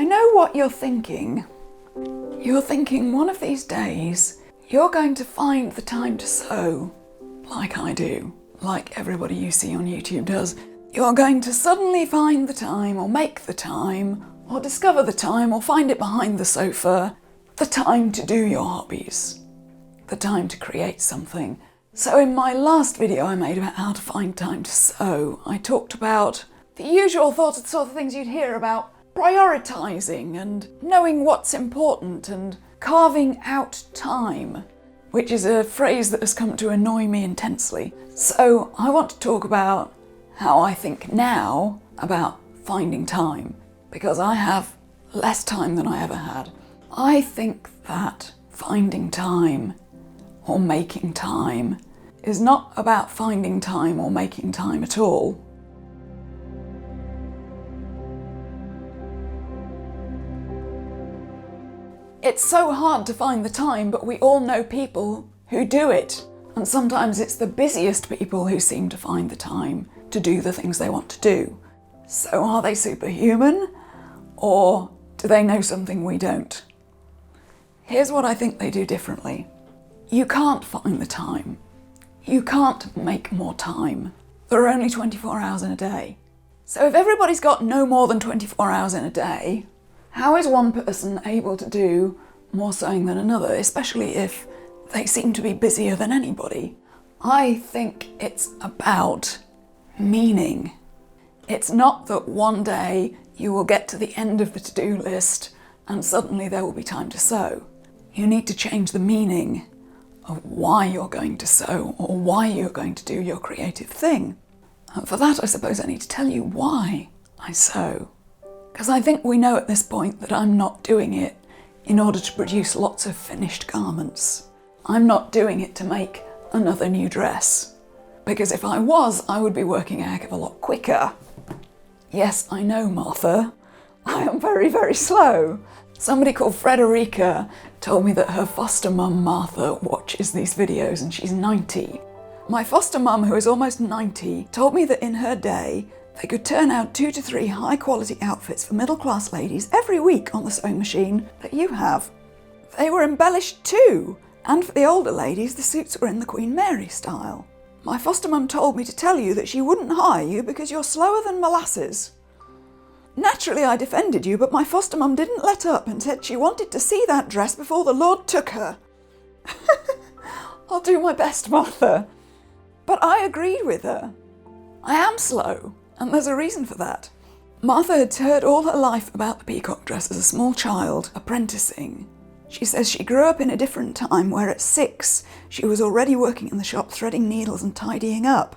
I know what you're thinking. You're thinking one of these days you're going to find the time to sew, like I do, like everybody you see on YouTube does. You're going to suddenly find the time, or make the time, or discover the time, or find it behind the sofa, the time to do your hobbies, the time to create something. So in my last video I made about how to find time to sew, I talked about the usual sort of things you'd hear about prioritising and knowing what's important and carving out time, which is a phrase that has come to annoy me intensely. So I want to talk about how I think now about finding time, because I have less time than I ever had. I think that finding time or making time is not about finding time or making time at all. It's so hard to find the time, but we all know people who do it. And sometimes it's the busiest people who seem to find the time to do the things they want to do. So are they superhuman? Or do they know something we don't? Here's what I think they do differently. You can't find the time. You can't make more time. There are only 24 hours in a day. So if everybody's got no more than 24 hours in a day, how is one person able to do more sewing than another, especially if they seem to be busier than anybody? I think it's about meaning. It's not that one day you will get to the end of the to-do list and suddenly there will be time to sew. You need to change the meaning of why you're going to sew or why you're going to do your creative thing. And for that, I suppose I need to tell you why I sew. Because I think we know at this point that I'm not doing it in order to produce lots of finished garments. I'm not doing it to make another new dress. Because if I was, I would be working a heck of a lot quicker. Yes, I know, Martha. I am very, very slow. Somebody called Frederica told me that her foster mum, Martha, watches these videos and she's 90. My foster mum, who is almost 90, told me that in her day, they could turn out 2 to 3 high-quality outfits for middle-class ladies every week on the sewing machine that you have. They were embellished too, and for the older ladies, the suits were in the Queen Mary style. My foster mum told me to tell you that she wouldn't hire you because you're slower than molasses. Naturally, I defended you, but my foster mum didn't let up and said she wanted to see that dress before the Lord took her. I'll do my best, Martha. But I agreed with her. I am slow. And there's a reason for that. Martha had heard all her life about the peacock dress as a small child, apprenticing. She says she grew up in a different time where at 6 she was already working in the shop threading needles and tidying up.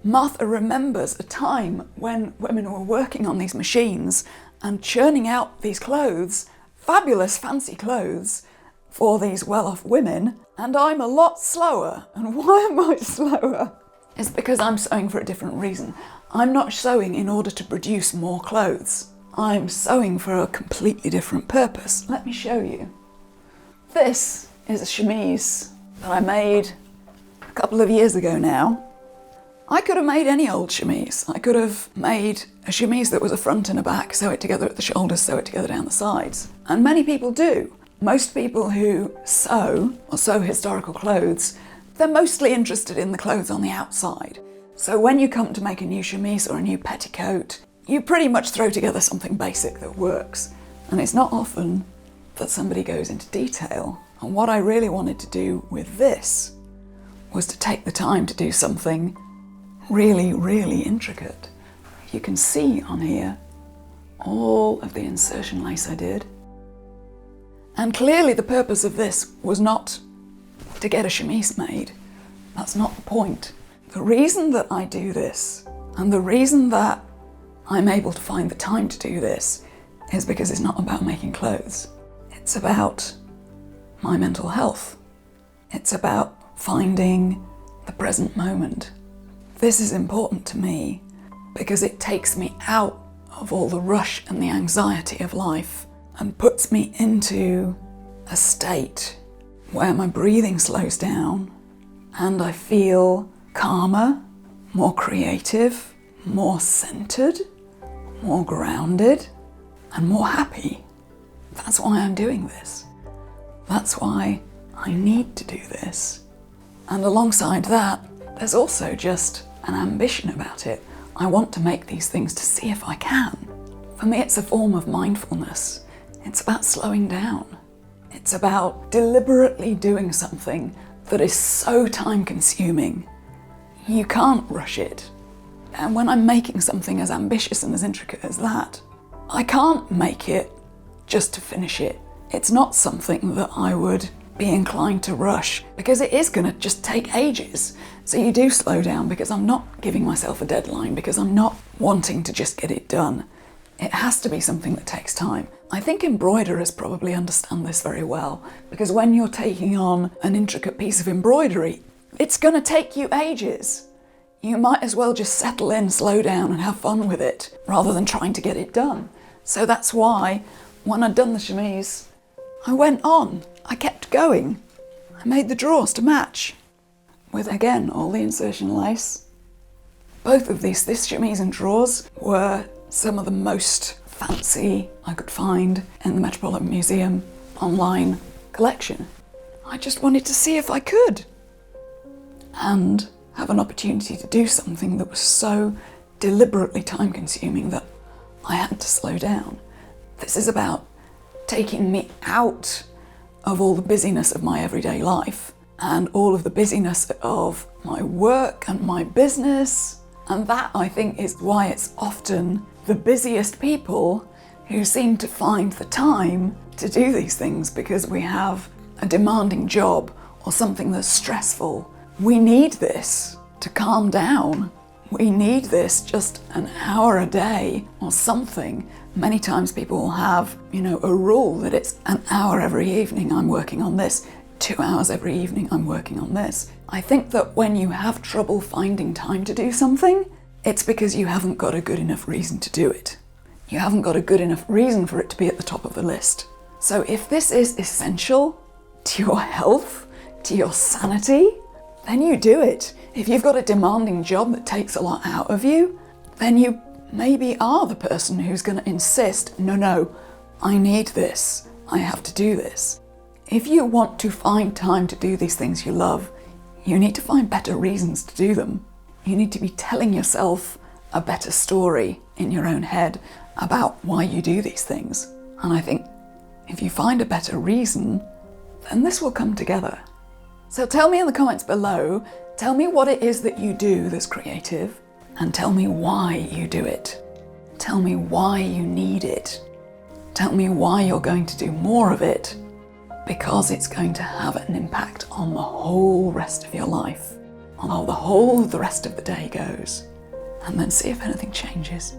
Martha remembers a time when women were working on these machines and churning out these clothes, fabulous fancy clothes, for these well-off women, and I'm a lot slower. And why am I slower? It's because I'm sewing for a different reason. I'm not sewing in order to produce more clothes. I'm sewing for a completely different purpose. Let me show you. This is a chemise that I made a couple of years ago now. I could have made any old chemise. I could have made a chemise that was a front and a back, sew it together at the shoulders, sew it together down the sides. And many people do. Most people who sew or sew historical clothes, they're mostly interested in the clothes on the outside. So when you come to make a new chemise or a new petticoat, you pretty much throw together something basic that works. And it's not often that somebody goes into detail. And what I really wanted to do with this was to take the time to do something really, really intricate. You can see on here all of the insertion lace I did. And clearly the purpose of this was not to get a chemise made. That's not the point. The reason that I do this, and the reason that I'm able to find the time to do this, is because it's not about making clothes. It's about my mental health. It's about finding the present moment. This is important to me because it takes me out of all the rush and the anxiety of life and puts me into a state where my breathing slows down and I feel calmer, more creative, more centered, more grounded. and more happy. That's why I'm doing this. That's why I need to do this. And alongside that, there's also just an ambition about it. I want to make these things to see if I can. For me, it's a form of mindfulness. It's about slowing down. It's about deliberately doing something that is so time-consuming. You can't rush it. And when I'm making something as ambitious and as intricate as that, I can't make it just to finish it. It's not something that I would be inclined to rush, because it is going to just take ages. So you do slow down, because I'm not giving myself a deadline, because I'm not wanting to just get it done. It has to be something that takes time. I think embroiderers probably understand this very well, because when you're taking on an intricate piece of embroidery, it's going to take you ages. You might as well just settle in, slow down and have fun with it, rather than trying to get it done. So that's why when I'd done the chemise, I went on. I kept going. I made the drawers to match, with again all the insertion lace. Both of these, this chemise and drawers, were some of the most fancy I could find in the Metropolitan Museum online collection. I just wanted to see if I could, and have an opportunity to do something that was so deliberately time-consuming that I had to slow down. This is about taking me out of all the busyness of my everyday life and all of the busyness of my work and my business. And that, I think, is why it's often the busiest people who seem to find the time to do these things, because we have a demanding job or something that's stressful. We need this to calm down. We need this just an hour a day or something. Many times people will have, a rule that it's an hour every evening I'm working on this, 2 hours every evening I'm working on this. I think that when you have trouble finding time to do something, it's because you haven't got a good enough reason to do it. You haven't got a good enough reason for it to be at the top of the list. So if this is essential to your health, to your sanity, then you do it. If you've got a demanding job that takes a lot out of you, then you maybe are the person who's going to insist, no, I need this, I have to do this. If you want to find time to do these things you love, you need to find better reasons to do them. You need to be telling yourself a better story in your own head about why you do these things. And I think if you find a better reason, then this will come together. So tell me in the comments below, tell me what it is that you do that's creative, and tell me why you do it. Tell me why you need it. Tell me why you're going to do more of it, because it's going to have an impact on the whole rest of your life, on how the whole of the rest of the day goes. And then see if anything changes.